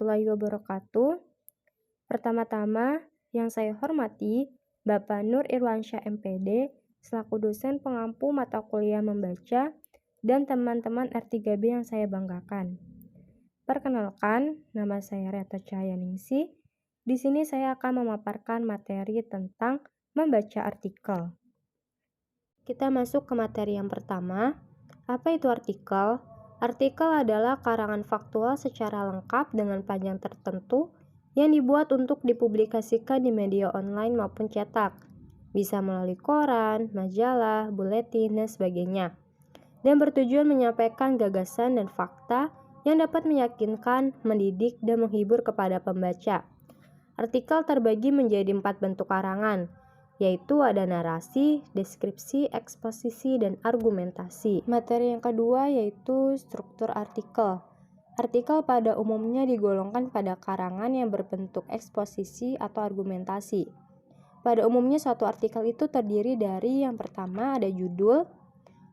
warahmatullahi wabarakatuh. Pertama-tama, yang saya hormati Bapak Nur Irwansyah MPD selaku dosen pengampu mata kuliah membaca dan teman-teman R3B yang saya banggakan. Perkenalkan, nama saya Reto Cahyaningsih. Di sini saya akan memaparkan materi tentang membaca artikel. Kita masuk ke materi yang pertama. Apa itu artikel? Artikel adalah karangan faktual secara lengkap dengan panjang tertentu yang dibuat untuk dipublikasikan di media online maupun cetak. Bisa melalui koran, majalah, buletin, dan sebagainya. Dan bertujuan menyampaikan gagasan dan fakta yang dapat meyakinkan, mendidik, dan menghibur kepada pembaca. Artikel terbagi menjadi 4 bentuk karangan, yaitu ada narasi, deskripsi, eksposisi, dan argumentasi. Materi yang kedua yaitu struktur artikel. Artikel pada umumnya digolongkan pada karangan yang berbentuk eksposisi atau argumentasi. Pada umumnya suatu artikel itu terdiri dari yang pertama ada judul.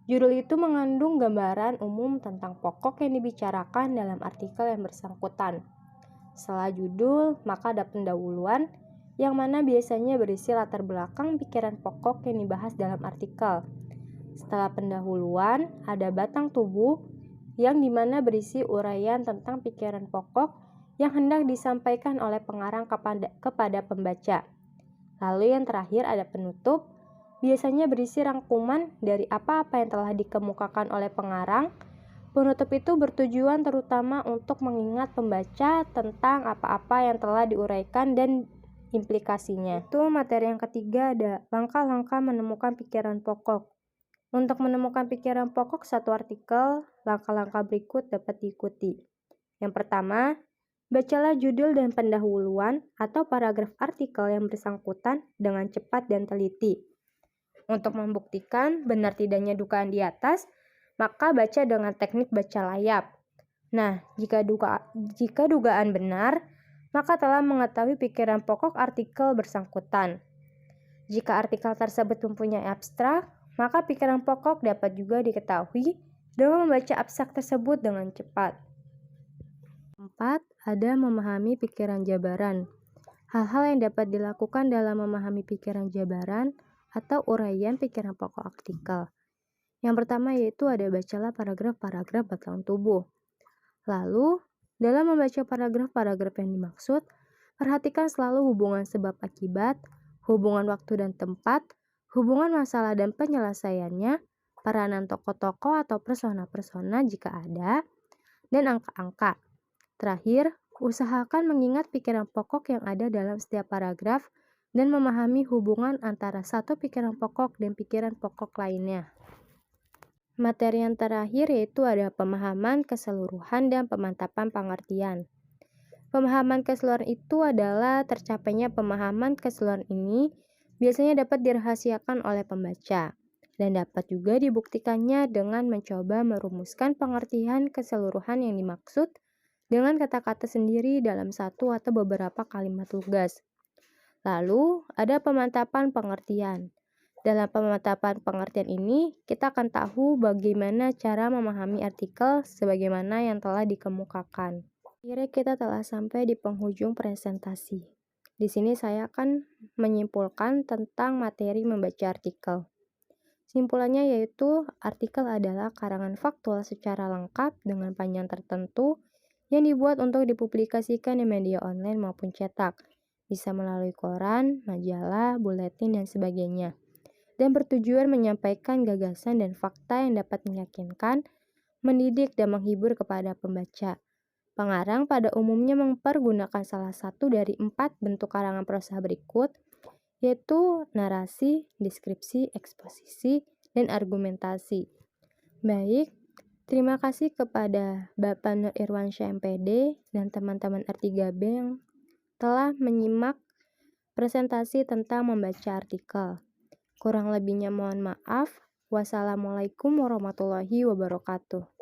Judul itu mengandung gambaran umum tentang pokok yang dibicarakan dalam artikel yang bersangkutan. Setelah judul, maka ada pendahuluan, yang mana biasanya berisi latar belakang pikiran pokok yang dibahas dalam artikel. Setelah pendahuluan, ada batang tubuh yang dimana berisi uraian tentang pikiran pokok yang hendak disampaikan oleh pengarang kepada pembaca. Lalu yang terakhir ada penutup, biasanya berisi rangkuman dari apa-apa yang telah dikemukakan oleh pengarang. Penutup itu bertujuan terutama untuk mengingat pembaca tentang apa-apa yang telah diuraikan dan implikasinya. Itu materi yang ketiga ada langkah-langkah menemukan pikiran pokok. Untuk menemukan pikiran pokok satu artikel, langkah-langkah berikut dapat diikuti. Yang pertama, bacalah judul dan pendahuluan atau paragraf artikel yang bersangkutan dengan cepat dan teliti. Untuk membuktikan benar tidaknya dugaan di atas, maka baca dengan teknik baca layap. Nah, jika dugaan benar, maka telah mengetahui pikiran pokok artikel bersangkutan. Jika artikel tersebut mempunyai abstrak, maka pikiran pokok dapat juga diketahui dengan membaca abstrak tersebut dengan cepat. 4. Ada memahami pikiran jabaran. Hal-hal yang dapat dilakukan dalam memahami pikiran jabaran atau uraian pikiran pokok artikel. Yang pertama yaitu ada bacalah paragraf-paragraf batang tubuh. Lalu, dalam membaca paragraf-paragraf yang dimaksud, perhatikan selalu hubungan sebab akibat, hubungan waktu dan tempat, hubungan masalah dan penyelesaiannya, peranan tokoh-tokoh atau persona-persona jika ada, dan angka-angka. Terakhir, usahakan mengingat pikiran pokok yang ada dalam setiap paragraf dan memahami hubungan antara satu pikiran pokok dan pikiran pokok lainnya. Materi yang terakhir yaitu ada pemahaman keseluruhan dan pemantapan pengertian. Pemahaman keseluruhan itu adalah tercapainya pemahaman keseluruhan ini biasanya dapat dirahasiakan oleh pembaca dan dapat juga dibuktikannya dengan mencoba merumuskan pengertian keseluruhan yang dimaksud dengan kata-kata sendiri dalam satu atau beberapa kalimat tugas. Lalu ada pemantapan pengertian. Dalam pemantapan pengertian ini, kita akan tahu bagaimana cara memahami artikel sebagaimana yang telah dikemukakan. Akhirnya kita telah sampai di penghujung presentasi. Di sini saya akan menyimpulkan tentang materi membaca artikel. Simpulannya yaitu, artikel adalah karangan faktual secara lengkap dengan panjang tertentu yang dibuat untuk dipublikasikan di media online maupun cetak. Bisa melalui koran, majalah, buletin, dan sebagainya. Dan bertujuan menyampaikan gagasan dan fakta yang dapat meyakinkan, mendidik, dan menghibur kepada pembaca. Pengarang pada umumnya mempergunakan salah satu dari 4 bentuk karangan prosa berikut, yaitu narasi, deskripsi, eksposisi, dan argumentasi. Baik, terima kasih kepada Bapak Nur Irwansyah MPD dan teman-teman R3B yang telah menyimak presentasi tentang membaca artikel. Kurang lebihnya mohon maaf. Wassalamualaikum warahmatullahi wabarakatuh.